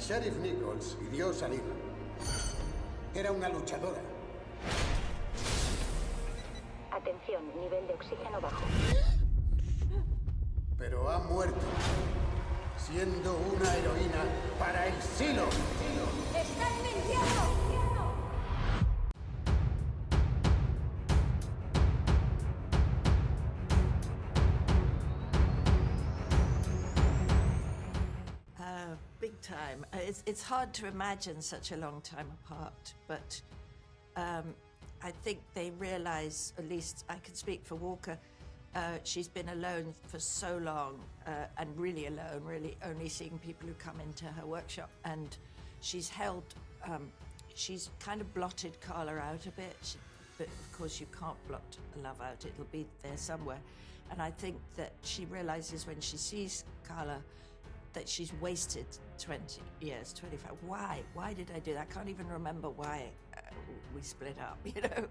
Sheriff Nichols pidió salir. Era una luchadora. Atención, nivel de oxígeno bajo. Pero ha muerto, siendo una heroína para el siglo. ¡Estás mintiendo! Big time. It's hard to imagine such a long time apart, but I think they realise, at least I can speak for Walker, she's been alone for so long and really alone, really only seeing people who come into her workshop, and she's she's kind of blotted Carla out a bit, but of course you can't blot a love out, it'll be there somewhere. And I think that she realises when she sees Carla that she's wasted 20 years, 25. Why? Why did I do that? I can't even remember why we split up, you know?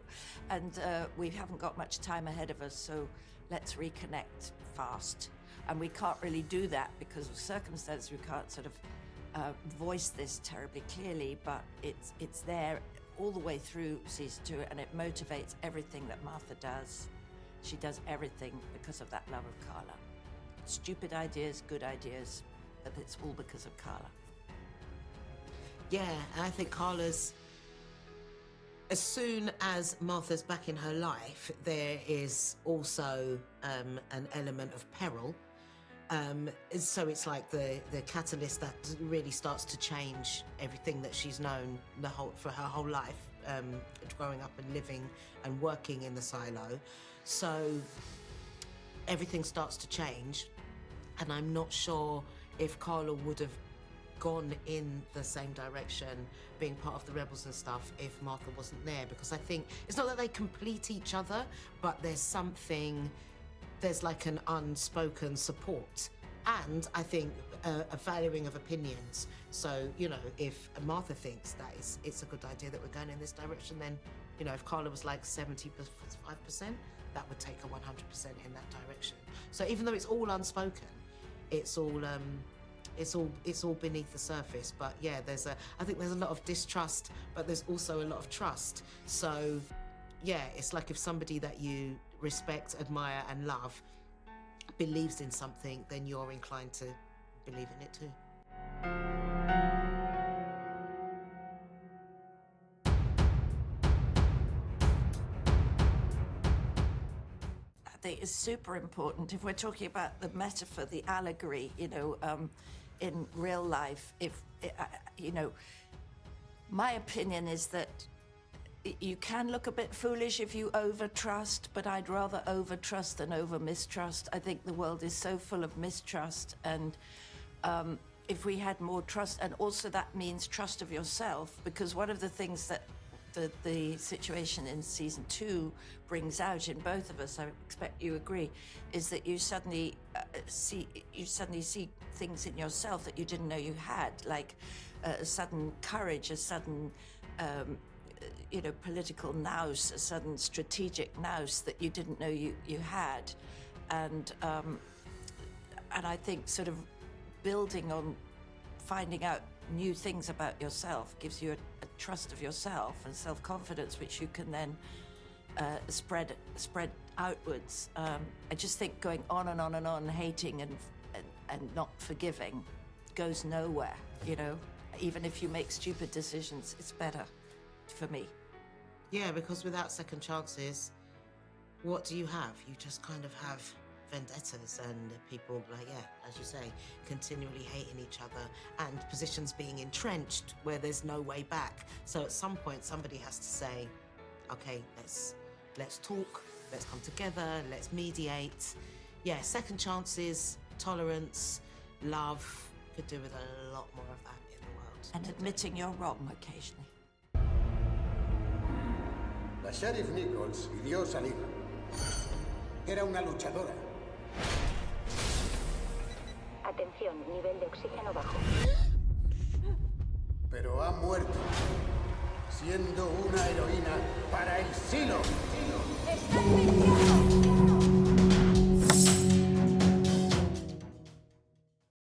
And we haven't got much time ahead of us, so let's reconnect fast. And we can't really do that because of circumstances. We can't sort of voice this terribly clearly, but it's there all the way through season 2, and it motivates everything that Martha does. She does everything because of that love of Carla. Stupid ideas, good ideas, but it's all because of Carla. Yeah, I think Carla's, as soon as Martha's back in her life, there is also an element of peril. So it's like the catalyst that really starts to change everything that she's known for her whole life, growing up and living and working in the silo. So everything starts to change, and I'm not sure if Carla would have gone in the same direction, being part of the rebels and stuff, if Martha wasn't there. Because I think it's not that they complete each other, but there's like an unspoken support. And I think a valuing of opinions. So, you know, if Martha thinks that it's a good idea that we're going in this direction, then, you know, if Carla was like 75%, that would take her 100% in that direction. So even though it's all unspoken, it's all beneath the surface. But yeah, I think there's a lot of distrust, but there's also a lot of trust. So yeah, it's like if somebody that you respect, admire and love believes in something, then you're inclined to believe in it too. I think is super important if we're talking about the metaphor, the allegory, you know, in real life. If, you know, my opinion is that you can look a bit foolish if you over-trust, but I'd rather over-trust than over-mistrust. I think the world is so full of mistrust, and if we had more trust, and also that means trust of yourself, because one of the things that the situation in season 2 brings out in both of us, I expect you agree, is that you suddenly see things in yourself that you didn't know you had, like a sudden courage, a sudden you know, political nous, a sudden strategic nous that you didn't know you had, and I think sort of building on finding out new things about yourself gives you a trust of yourself and self-confidence, which you can then spread outwards. I just think going on and on and on, hating and not forgiving, goes nowhere. You know, even if you make stupid decisions, it's better for me. Yeah, because without second chances, what do you have? You just kind of have vendettas and people, like, yeah, as you say, continually hating each other and positions being entrenched where there's no way back. So at some point, somebody has to say, okay, let's talk, let's come together, let's mediate. Yeah, second chances, tolerance, love, could do with a lot more of that in the world. And admitting you're wrong occasionally. La Sheriff Nichols pidió salir. Era una luchadora. Atención, nivel de oxígeno bajo. Pero ha muerto, siendo una heroína para el siglo. ¡Estás mintiendo!